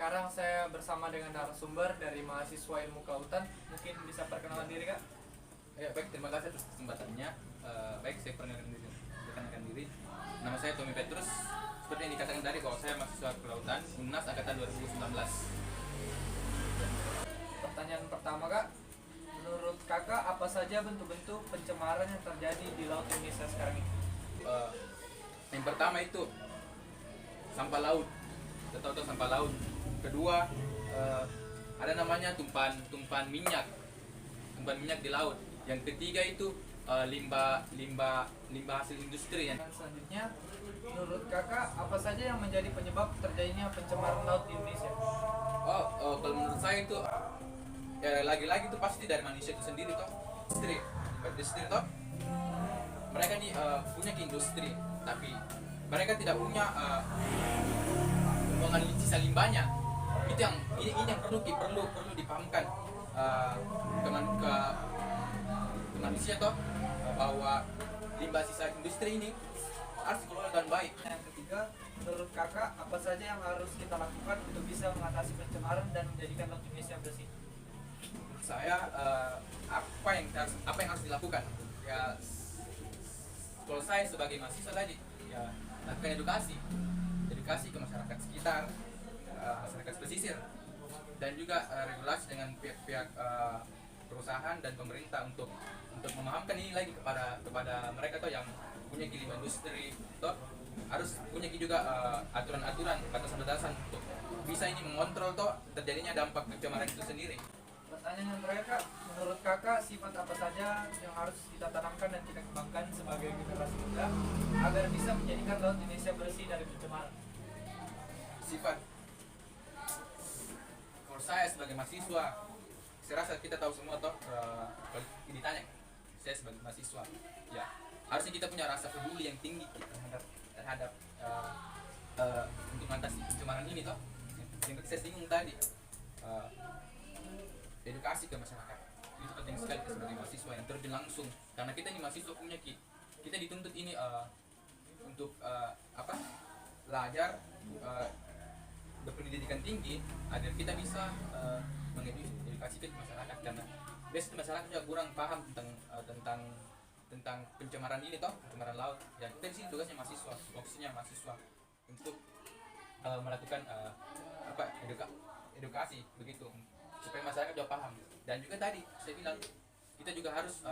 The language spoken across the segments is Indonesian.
sekarang saya bersama dengan narasumber dari mahasiswa ilmu kelautan. Mungkin bisa perkenalan diri, Kak? Ya, baik, terima kasih atas kesempatannya. Baik, saya perkenalkan diri. Nama saya Tommy Petrus. Seperti yang dikatakan tadi bahwa saya mahasiswa kelautan UNAS angkatan 2019. Pertanyaan pertama, Kak. Menurut Kakak, apa saja bentuk-bentuk pencemaran yang terjadi di Laut Indonesia sekarang ini? Yang pertama itu sampah laut. Kita tahu sampah laut. Kedua, ada namanya tumpahan minyak di laut. Yang ketiga itu limbah hasil industri. Dan selanjutnya, menurut Kakak, apa saja yang menjadi penyebab terjadinya pencemaran laut di Indonesia? Kalau menurut saya itu ya lagi-lagi itu pasti dari manusia itu sendiri toh. Industri toh. Mereka nih punya ke industri, tapi mereka tidak punya menganalisa limbahnya. Itu yang ini yang perlu dipahamkan ke manusia toh, bahwa limbah sisa industri ini harus dikelola dengan baik. Yang ketiga, menurut Kakak, apa saja yang harus kita lakukan untuk bisa mengatasi pencemaran dan menjadikan Laut Indonesia bersih? Menurut saya apa yang harus dilakukan? Ya, kalau saya sebagai mahasiswa tadi, ya lakukan edukasi ke masyarakat sekitar, masyarakat pesisir, dan juga regulasi dengan pihak-pihak perusahaan dan pemerintah untuk memahamkan ini lagi kepada mereka tuh yang punya limbah industri, toh harus punya juga aturan-aturan, batasan-batasan untuk bisa ini mengontrol toh terjadinya dampak pencemaran itu sendiri. Pertanyaan yang terakhir, Kak, menurut Kakak sifat apa saja yang harus kita tanamkan dan kita kembangkan sebagai generasi muda agar bisa menjadikan Laut Indonesia bersih dari pencemaran? Sifat, kalau saya sebagai mahasiswa, saya rasa kita tahu semua toh, kalau ditanya saya sebagai mahasiswa, ya harusnya kita punya rasa peduli yang tinggi terhadap untuk mengatasi pencemaran ini toh. Yang saya singgung tadi, edukasi ke masyarakat itu penting sekali sebagai mahasiswa yang terjun langsung, karena kita ini mahasiswa punya kita dituntut ini untuk belajar, berpendidikan tinggi agar kita bisa mengedukasi ke masyarakat, karena biasanya masyarakat juga kurang paham tentang pencemaran ini toh, pencemaran laut. Dan kita di sini tugasnya mahasiswa, fokusnya mahasiswa untuk melakukan edukasi begitu supaya masyarakat juga paham. Dan juga tadi saya bilang kita juga harus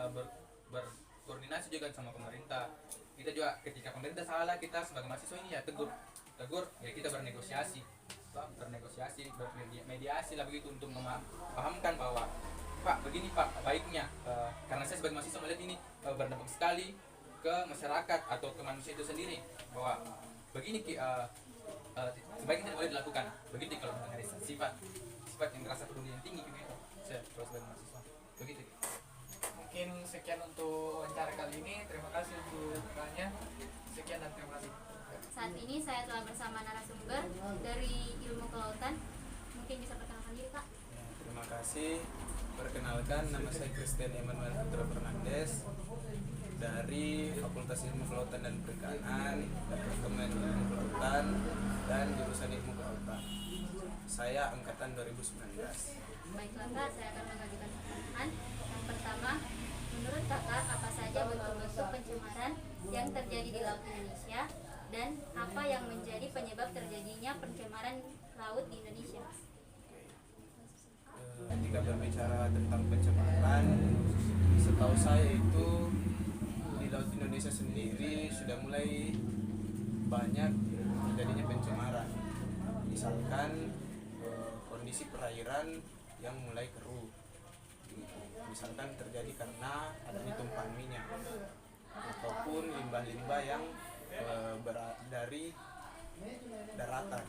berkoordinasi juga sama pemerintah. Kita juga ketika pemerintah salah, kita sebagai mahasiswa ini ya tegur ya, kita bernegosiasi bermediasi lah begitu untuk memahamkan bahwa Pak begini Pak baiknya, karena saya sebagai mahasiswa melihat ini berdampak sekali ke masyarakat atau ke manusia itu sendiri, bahwa begini sebaiknya tidak boleh dilakukan begitu. Kalau mengenai sifat yang merasa peduli yang tinggi begitu, saya kalau sebagai mahasiswa begitu. Mungkin sekian untuk wawancara kali ini. Terima kasih untuk tanya. Sekian dan terima kasih. Saat ini saya telah bersama narasumber dari ilmu kelautan. Mungkin bisa perkenalkan diri, Pak. Ya, terima kasih. Perkenalkan, nama saya Christian Emmanuel Putra Fernandes dari Fakultas Ilmu Kelautan dan Perikanan, Departemen Ilmu Kelautan dan jurusan Ilmu Kelautan. Saya angkatan 2019. Baiklah, Kak, saya akan mengajukan pertanyaan. Yang pertama, menurut Kakak, apa saja bentuk-bentuk pencemaran yang terjadi di Laut Indonesia dan apa yang menjadi penyebab terjadinya pencemaran laut di Indonesia? Ketika berbicara tentang pencemaran, setahu saya itu di Laut Indonesia sendiri sudah mulai banyak terjadinya pencemaran. Misalkan kondisi perairan yang mulai keruh, misalkan terjadi karena adanya tumpahan minyak ataupun limbah-limbah yang dari daratan.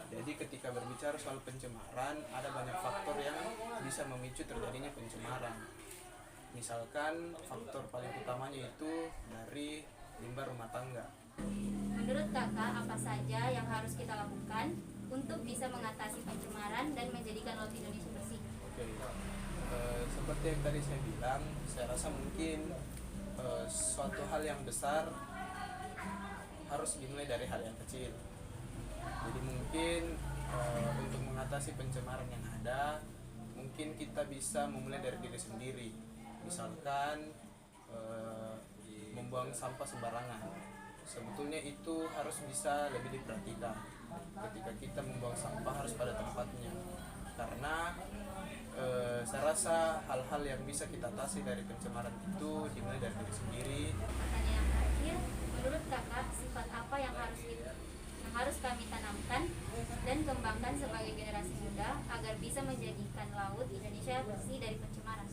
Jadi ketika berbicara soal pencemaran, ada banyak faktor yang bisa memicu terjadinya pencemaran. Misalkan faktor paling utamanya itu dari limbah rumah tangga. Menurut Kakak, apa saja yang harus kita lakukan untuk bisa mengatasi pencemaran dan menjadikan Laut Indonesia bersih? Oke, seperti yang tadi saya bilang, saya rasa mungkin suatu hal yang besar harus dimulai dari hal yang kecil. Jadi mungkin untuk mengatasi pencemaran yang ada, mungkin kita bisa memulai dari diri sendiri. Misalkan membuang sampah sembarangan. Sebetulnya itu harus bisa lebih diperhatikan. Ketika kita membuang sampah harus pada tempatnya. Karena saya rasa hal-hal yang bisa kita atasi dari pencemaran itu dimulai dari diri sendiri. Pertanyaan yang terakhir, menurut kakak sifat apa yang harus kami tanamkan dan kembangkan sebagai generasi muda agar bisa menjadikan laut Indonesia bersih dari pencemaran?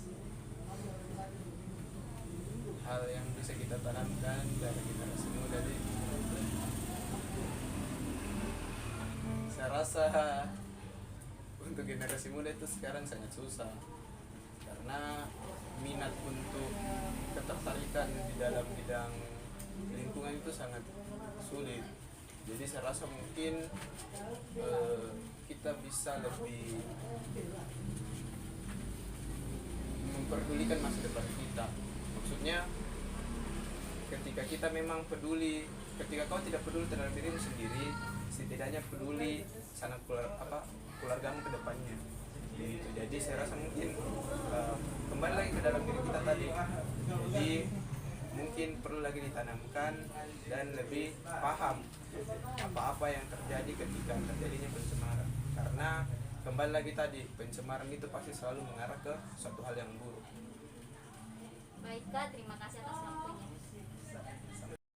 Hal yang bisa kita tanamkan dari generasi muda ini, saya rasa untuk generasi muda itu sekarang sangat susah karena minat untuk ketertarikan di dalam bidang lingkungan itu sangat sulit. Jadi saya rasa mungkin kita bisa lebih memperdulikan masa depan kita. Maksudnya ketika kita memang peduli, ketika kau tidak peduli terhadap dirimu sendiri, setidaknya peduli sanak keluargamu ke depannya. Gitu. Jadi saya rasa mungkin kembali lagi ke dalam diri kita tadi. Jadi mungkin perlu lagi ditanamkan dan lebih paham apa-apa yang terjadi ketika terjadinya pencemaran. Karena kembali lagi tadi, pencemaran itu pasti selalu mengarah ke suatu hal yang buruk. Baik Kak, terima kasih atas waktunya.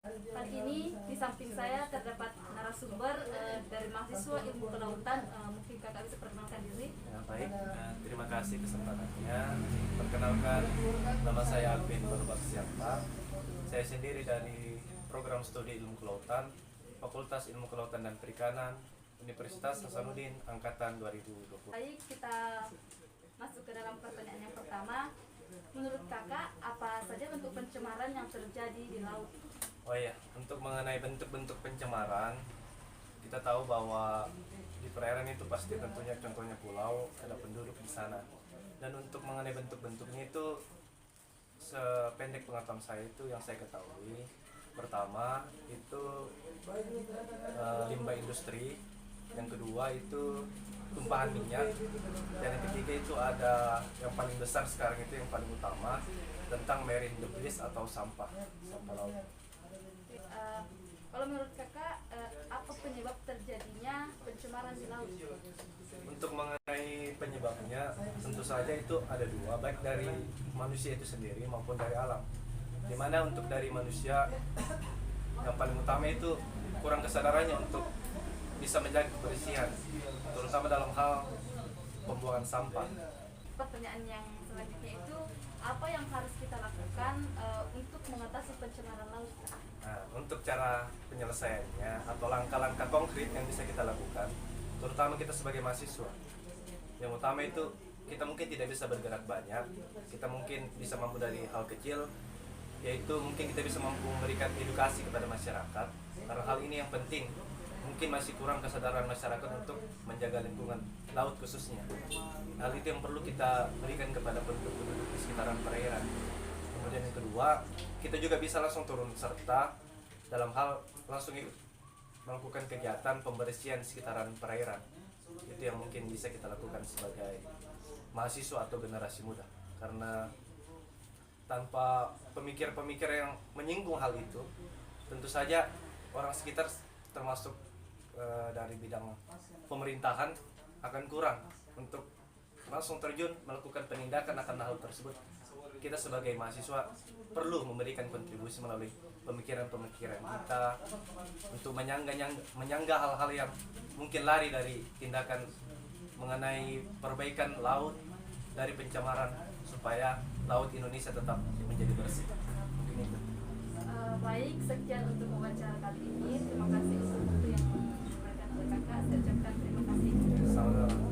Pagi ini di samping saya terdapat narasumber dari mahasiswa ilmu kelautan. Mungkin kakak bisa perkenalkan diri. Ya, baik, terima kasih kesempatannya. Perkenalkan, nama saya Alvin Barubaksiapa. Saya sendiri dari program studi ilmu kelautan, Fakultas Ilmu Kelautan dan Perikanan, Universitas Hasanuddin, Angkatan 2020. Baik, kita masuk ke dalam pertanyaan yang pertama. Menurut kakak, apa saja bentuk pencemaran yang terjadi di laut? Oh iya, untuk mengenai bentuk-bentuk pencemaran, kita tahu bahwa di perairan itu pasti tentunya contohnya pulau, ada penduduk di sana. Dan untuk mengenai bentuk-bentuknya itu, sependek pengetahuan saya itu yang saya ketahui, pertama itu limbah industri, yang kedua itu tumpahan minyak, dan yang ketiga itu ada yang paling besar sekarang itu yang paling utama tentang marine debris atau sampah laut. Kalau menurut kakak, apa penyebab terjadinya pencemaran di laut? Untuk mengenai penyebabnya, tentu saja itu ada dua, baik dari manusia itu sendiri maupun dari alam. Dimana untuk dari manusia, yang paling utama itu kurang kesadarannya untuk bisa menjaga kebersihan, terutama dalam hal pembuangan sampah. Pertanyaan yang selanjutnya itu, apa yang harus kita lakukan untuk mengatasi pencemaran laut? Nah, untuk cara penyelesaiannya atau langkah-langkah konkret yang bisa kita lakukan, terutama kita sebagai mahasiswa, yang utama itu kita mungkin tidak bisa bergerak banyak, kita mungkin bisa mampu dari hal kecil, yaitu mungkin kita bisa mampu memberikan edukasi kepada masyarakat, karena hal ini yang penting. Mungkin masih kurang kesadaran masyarakat untuk menjaga lingkungan laut khususnya. Hal itu yang perlu kita berikan kepada penduduk-penduduk di sekitaran perairan. Kemudian yang kedua, kita juga bisa langsung turun serta dalam hal langsung melakukan kegiatan pembersihan di sekitaran perairan. Itu yang mungkin bisa kita lakukan sebagai mahasiswa atau generasi muda. Karena tanpa pemikir-pemikir yang menyinggung hal itu, tentu saja orang sekitar termasuk dari bidang pemerintahan akan kurang untuk langsung terjun melakukan penindakan akan hal tersebut. Kita sebagai mahasiswa perlu memberikan kontribusi melalui pemikiran-pemikiran kita untuk menyangga hal-hal yang mungkin lari dari tindakan mengenai perbaikan laut dari pencemaran supaya laut Indonesia tetap menjadi bersih. Mungkin itu. Baik, sekian untuk wawancara kali ini. Terima kasih untuk waktu yang diberikan oleh kakak. Saya ucapkan terima kasih. Sama-sama.